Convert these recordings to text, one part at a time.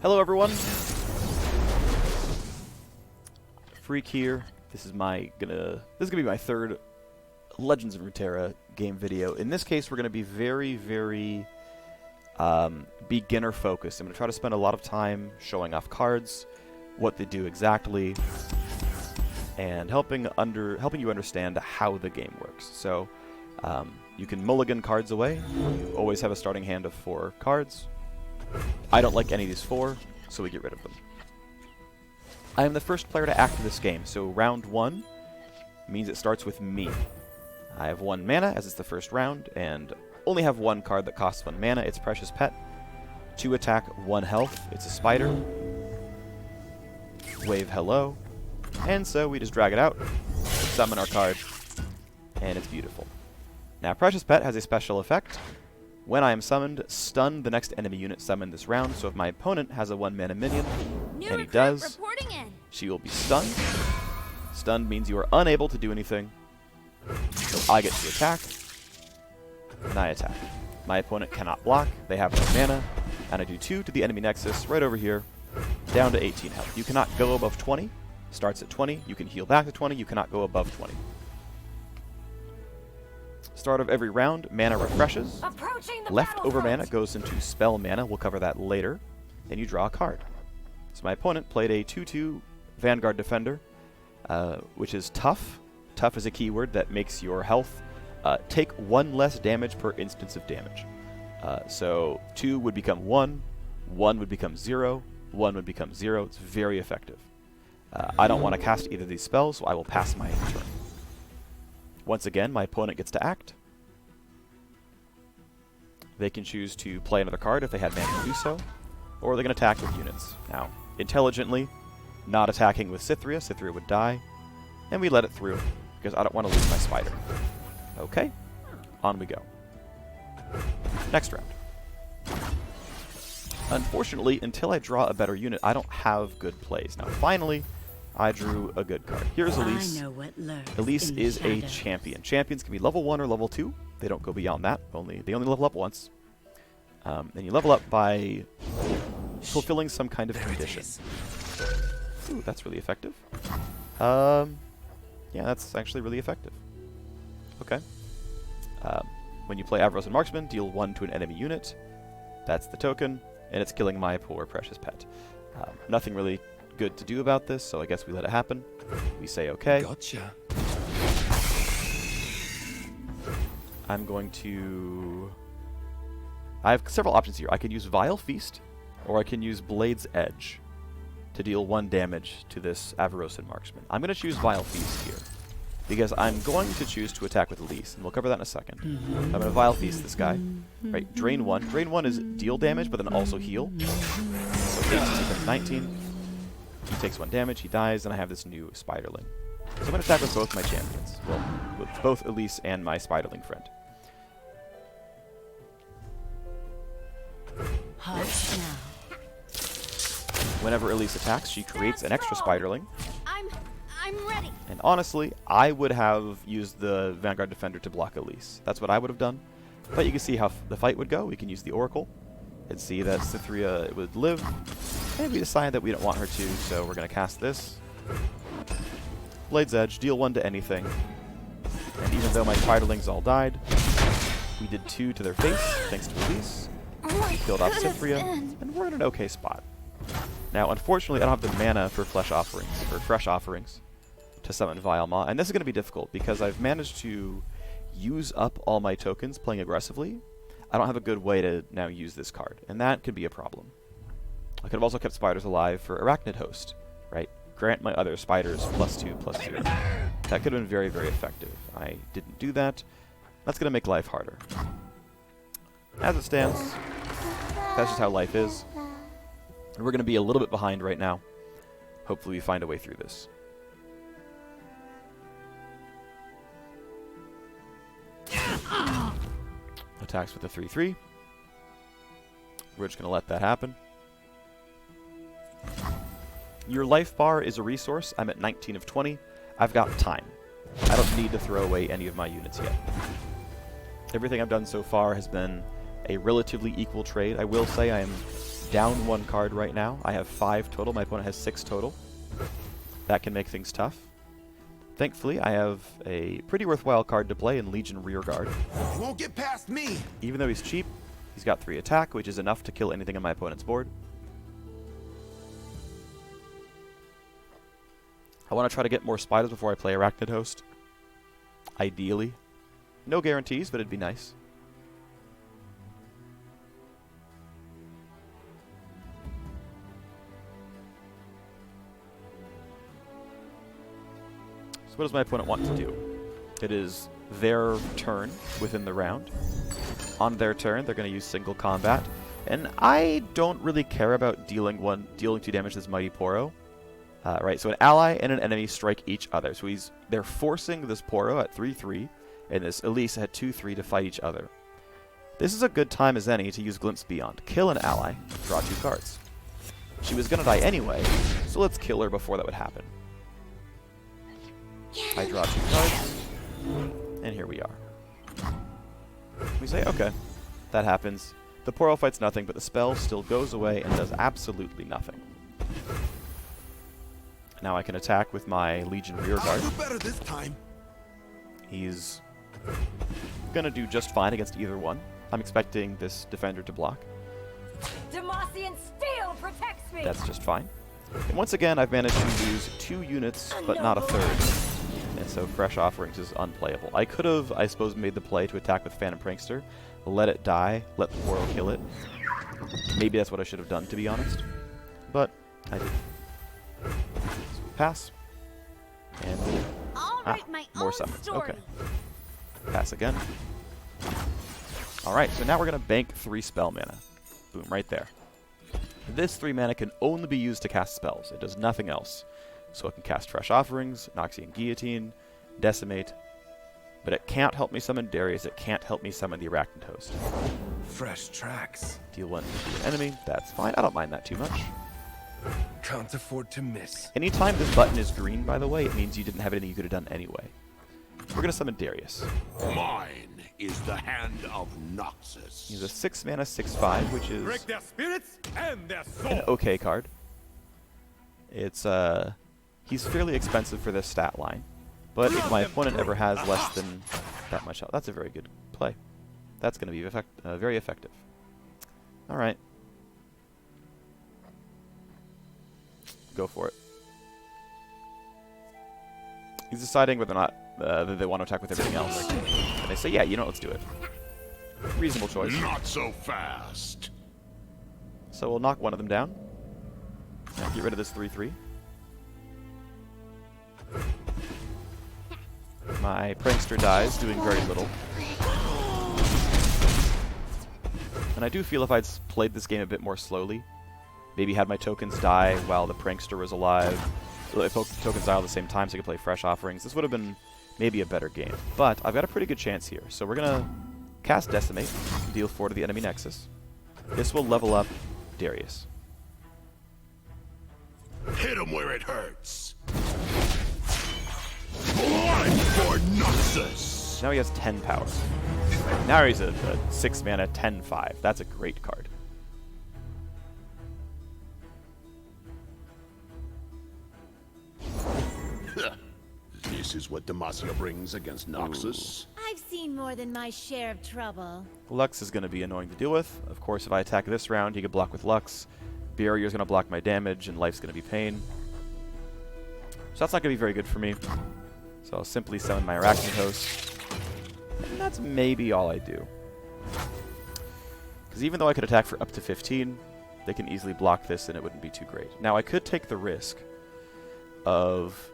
Hello everyone! Phreak here. This is gonna be my third Legends of Runeterra game video. In this case, we're gonna be very beginner focused. I'm gonna try to spend a lot of time showing off cards, what they do exactly, and helping you understand how the game works. So you can mulligan cards away. You always have a starting hand of 4 cards. I don't like any of these 4, so we get rid of them. I am the first player to act in this game, so round 1 means it starts with me. I have 1 mana, as it's the first round, and only have 1 card that costs 1 mana. It's Precious Pet. 2 attack, 1 health. It's a spider. Wave hello. And so we just drag it out, summon our card, and it's beautiful. Now, Precious Pet has a special effect. When I am summoned, stun the next enemy unit summoned this round. So if my opponent has a 1 mana minion, and he does, she will be stunned. Stunned means you are unable to do anything. So I get to attack, and I attack. My opponent cannot block, they have no mana, and I do 2 to the enemy nexus right over here, down to 18 health. You cannot go above 20, starts at 20, you can heal back to 20, you cannot go above 20. Start of every round, mana refreshes. Leftover mana goes into spell mana. We'll cover that later. Then you draw a card. So my opponent played a 2/2 Vanguard Defender, which is tough. Tough is a keyword that makes your health take 1 less damage per instance of damage. So 2 would become 1, 1 would become 0, 1 would become 0. It's very effective. I don't want to cast either of these spells, so I will pass my turn. Once again, my opponent gets to act. They can choose to play another card if they had mana to do so, or they can attack with units. Now, intelligently, not attacking with Cythria. Cythria would die, and we let it through, because I don't want to lose my spider. Okay, on we go. Next round. Unfortunately, until I draw a better unit, I don't have good plays. Now, finally, I drew a good card. Here's Elise. Elise is a champion. Champions can be level 1 or level 2. They don't go beyond that. They only level up once. And you level up by fulfilling some kind of condition. Ooh, that's really effective. Yeah, that's actually really effective. Okay. When you play Avarosan Marksman, deal 1 to an enemy unit. That's the token, and it's killing my poor Precious Pet. Nothing really good to do about this, so I guess we let it happen. We say okay. Gotcha. I'm going to... I have several options here. I can use Vile Feast, or I can use Blade's Edge to deal 1 damage to this Avarosan Marksman. I'm going to choose Vile Feast here, because I'm going to choose to attack with Elise, and we'll cover that in a second. I'm going to Vile Feast this guy. Right, Drain 1. Drain 1 is deal damage, but then also heal. So 18 becomes 19. He takes 1 damage, he dies, and I have this new Spiderling. So I'm going to attack with both my champions. Well, with both Elise and my Spiderling friend. Whenever Elise attacks, she creates an extra Spiderling. I'm ready. And honestly, I would have used the Vanguard Defender to block Elise. That's what I would have done. But you can see how the fight would go. We can use the Oracle and see that Cythria would live. And we decide that we don't want her to, so we're going to cast this. Blade's Edge, deal 1 to anything. And even though my Spiderlings all died, we did 2 to their face, thanks to Elise. We killed off Cythria, and we're in an okay spot. Now, unfortunately, I don't have the mana for Fresh Offerings to summon Vile Maw, and this is going to be difficult because I've managed to use up all my tokens playing aggressively. I don't have a good way to now use this card, and that could be a problem. I could have also kept spiders alive for Arachnid Host, right? Grant my other spiders +2/+0. That could have been very, very effective. I didn't do that. That's going to make life harder. As it stands, that's just how life is. And we're going to be a little bit behind right now. Hopefully we find a way through this. Attacks with the 3/3. We're just going to let that happen. Your life bar is a resource. I'm at 19 of 20. I've got time. I don't need to throw away any of my units yet. Everything I've done so far has been a relatively equal trade. I will say I am down 1 card right now. I have 5 total. My opponent has 6 total. That can make things tough. Thankfully, I have a pretty worthwhile card to play in Legion Rearguard. You won't get past me. Even though he's cheap, he's got 3 attack, which is enough to kill anything on my opponent's board. I want to try to get more spiders before I play Arachnid Host. Ideally. No guarantees, but it'd be nice. So what does my opponent want to do? It is their turn within the round. On their turn, they're going to use single combat. And I don't really care about dealing 2 damage to this Mighty Poro. Right, so an ally and an enemy strike each other. So they're forcing this Poro at 3-3, and this Elise at 2-3 to fight each other. This is a good time as any to use Glimpse Beyond. Kill an ally, draw 2 cards. She was going to die anyway, so let's kill her before that would happen. I draw 2 cards, and here we are. We say, okay, that happens. The Poro fights nothing, but the spell still goes away and does absolutely nothing. Now I can attack with my Legion Rearguard. I'll do better this time. He's gonna do just fine against either one. I'm expecting this defender to block. Demacia steel protects me. That's just fine. And once again, I've managed to use 2 units, but not a third. And so Fresh Offerings is unplayable. I could have, I suppose, made the play to attack with Phantom Prankster, let it die, let the Poro kill it. Maybe that's what I should have done, to be honest. But I did. Pass. And more summons. Okay. Pass again. Alright, so now we're going to bank 3 spell mana. Boom, right there. This 3 mana can only be used to cast spells. It does nothing else. So it can cast Fresh Offerings, Noxian Guillotine, Decimate, but it can't help me summon Darius, it can't help me summon the Arachnid Host. Fresh tracks. Deal 1 to an enemy, that's fine, I don't mind that too much. Can't afford to miss. Anytime this button is green, by the way, it means you didn't have anything you could have done anyway. We're going to summon Darius. Mine is the hand of Noxus. He's a 6 mana 6/5, which is Break their spirits and their soul. an okay card. It's he's fairly expensive for this stat line, but if my opponent ever has less than that much health, that's a very good play. That's going to be very effective. All right. Go for it. He's deciding whether or not that they want to attack with everything else. And they say, yeah, you know, let's do it. Reasonable choice. Not so fast. So we'll knock one of them down. And get rid of this 3/3. My Prankster dies, doing very little. And I do feel if I'd played this game a bit more slowly, maybe had my tokens die while the Prankster was alive, so if tokens die all at the same time so I could play Fresh Offerings, this would have been maybe a better game. But I've got a pretty good chance here. So we're going to cast Decimate, deal 4 to the enemy Nexus. This will level up Darius. Hit him where it hurts. Blood for Noxus. Now he has 10 power. Now he's a 6 mana 10/5. That's a great card. This is what Demacia brings against Noxus. I've seen more than my share of trouble. Lux is going to be annoying to deal with. Of course, if I attack this round, he could block with Lux. Barrier is going to block my damage, and life's going to be pain. So that's not going to be very good for me. So I'll simply summon my Arachnid Host. And that's maybe all I do. Because even though I could attack for up to 15, they can easily block this and it wouldn't be too great. Now I could take the risk of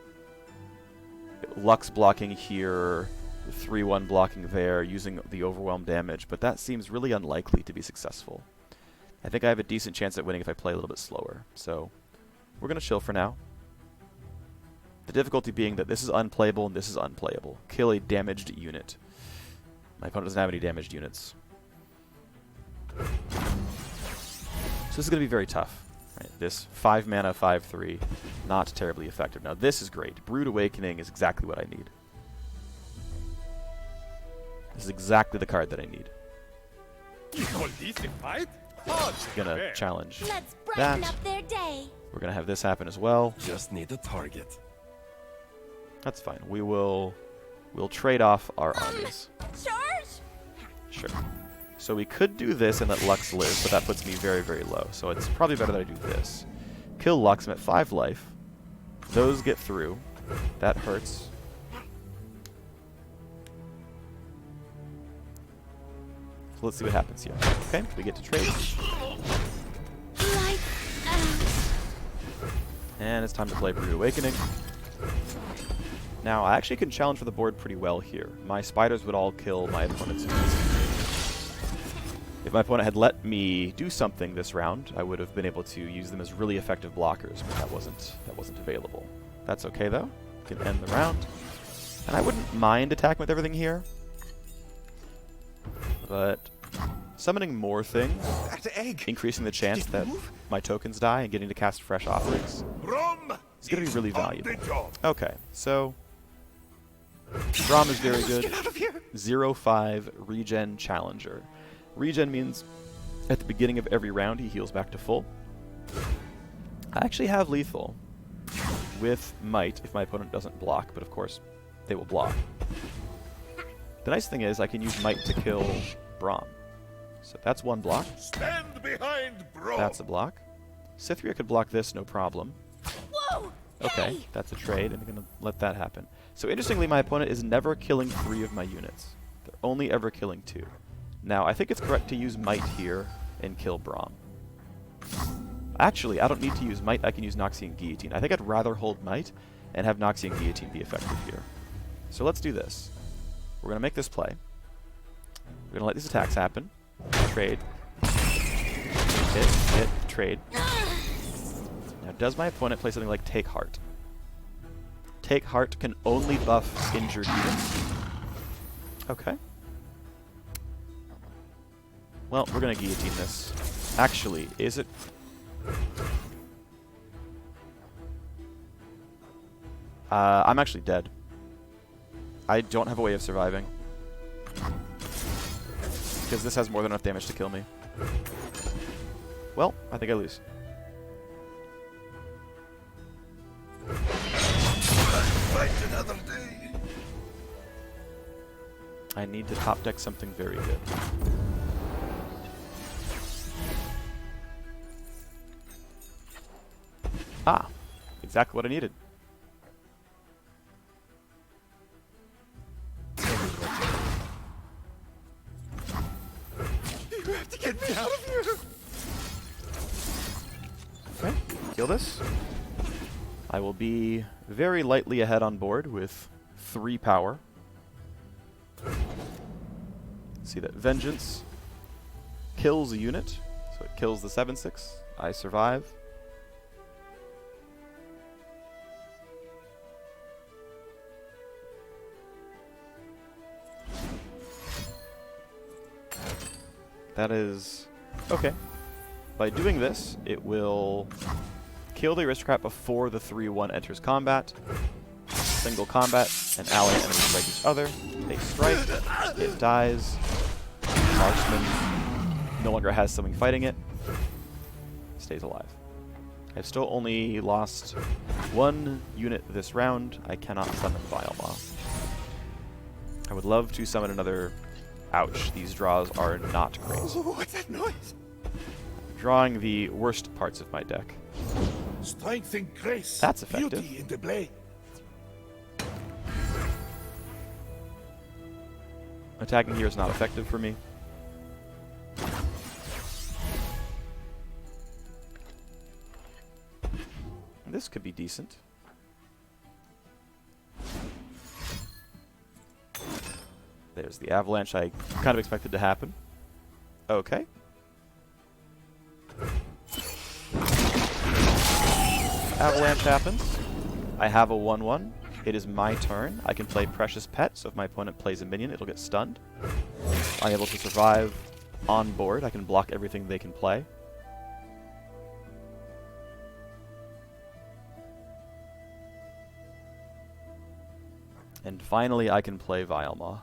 Lux blocking here, 3/1 blocking there, using the overwhelm damage, but that seems really unlikely to be successful. I think I have a decent chance at winning if I play a little bit slower. So we're going to chill for now. The difficulty being that this is unplayable and this is unplayable. Kill a damaged unit. My opponent doesn't have any damaged units. So this is going to be very tough. Right, this 5 mana 5/3, not terribly effective. Now this is great. Brood Awakening is exactly what I need. This is exactly the card that I need. You call this a fight? gonna challenge Let's brighten that. up their day. We're gonna have this happen as well. Just need a target. That's fine. We'll trade off our armies. Charge! Sure. So we could do this and let Lux live, but that puts me very, very low. So it's probably better that I do this. Kill Lux, I'm at 5 life. Those get through. That hurts. So let's see what happens here. Okay, we get to trade. Lights out. And it's time to play Brood Awakening. Now, I actually can challenge for the board pretty well here. My spiders would all kill my opponent's units. If my opponent had let me do something this round, I would have been able to use them as really effective blockers, but that wasn't available. That's okay though. We can end the round. And I wouldn't mind attacking with everything here. But summoning more things, That egg. increasing the chance Did it that move? my tokens die and getting to cast fresh offerings, Rom it's going to be really on valuable. the job. Okay, so Braum is very good. Get out of here. 0-5 regen challenger. Regen means at the beginning of every round he heals back to full. I actually have lethal with might if my opponent doesn't block, but of course they will block. The nice thing is I can use might to kill Braum. So that's one block. Stand behind, bro. That's a block. Cythria could block this, no problem. Whoa! Okay, Hey! that's a trade, and I'm going to let that happen. So interestingly, my opponent is never killing 3 of my units. They're only ever killing 2. Now, I think it's correct to use might here and kill Braum. Actually, I don't need to use might, I can use Noxian Guillotine. I think I'd rather hold might and have Noxian Guillotine be effective here. So let's do this. We're going to make this play. We're going to let these attacks happen. Trade. Hit, trade. Now, does my opponent play something like Take Heart? Take Heart can only buff injured units. Okay. Well, we're going to guillotine this. Actually, is it... I'm actually dead. I don't have a way of surviving. Because this has more than enough damage to kill me. Well, I think I lose. Fight another day. I need to top deck something very good. Ah, exactly what I needed. You have to get me out of here. Okay, kill this. I will be very lightly ahead on board with 3 power. See that Vengeance kills a unit, so it kills the 7/6. I survive. That is okay. By doing this, it will kill the aristocrat before the 3/1 enters combat. Single combat, and ally and enemy strike each other. They strike, it dies. Marksman no longer has something fighting it. Stays alive. I've still only lost 1 unit this round. I cannot summon Vialma. I would love to summon another... Ouch, these draws are not great. Oh, what's that noise? Drawing the worst parts of my deck. Strength and grace. That's effective. Beauty in the blade. Attacking here is not effective for me. This could be decent. There's the avalanche I kind of expected to happen. Okay. Avalanche happens. I have a 1/1. It is my turn. I can play Precious Pet, so if my opponent plays a minion, it'll get stunned. I'm able to survive on board. I can block everything they can play. And finally, I can play Vialma.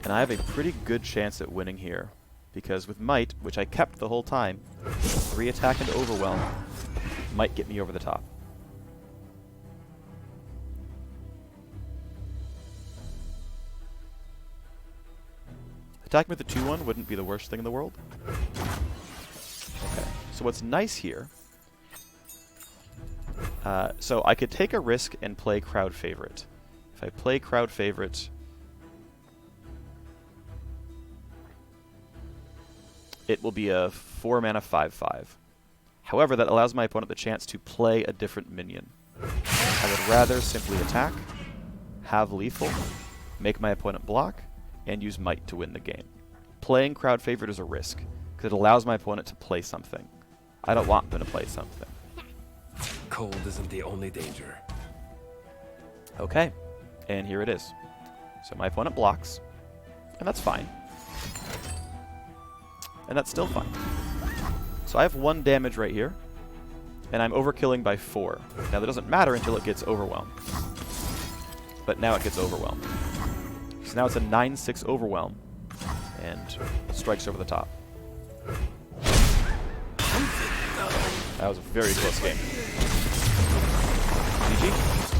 And I have a pretty good chance at winning here. Because with Might, which I kept the whole time, 3 attack and overwhelm might get me over the top. Attacking with the 2-1 wouldn't be the worst thing in the world. Okay, so what's nice here... so I could take a risk and play Crowd Favorite. If I play Crowd Favorite... it will be a 4-mana 5/5. However, that allows my opponent the chance to play a different minion. I would rather simply attack, have lethal, make my opponent block, and use Might to win the game. Playing Crowd Favorite is a risk, because it allows my opponent to play something. I don't want them to play something. Cold isn't the only danger. Okay, and here it is. So my opponent blocks, and that's fine. And that's still fine. So I have 1 damage right here, and I'm overkilling by 4. Now that doesn't matter until it gets overwhelmed. But now it gets overwhelmed. So now it's a 9/6 overwhelm, and strikes over the top. That was a very close game. GG.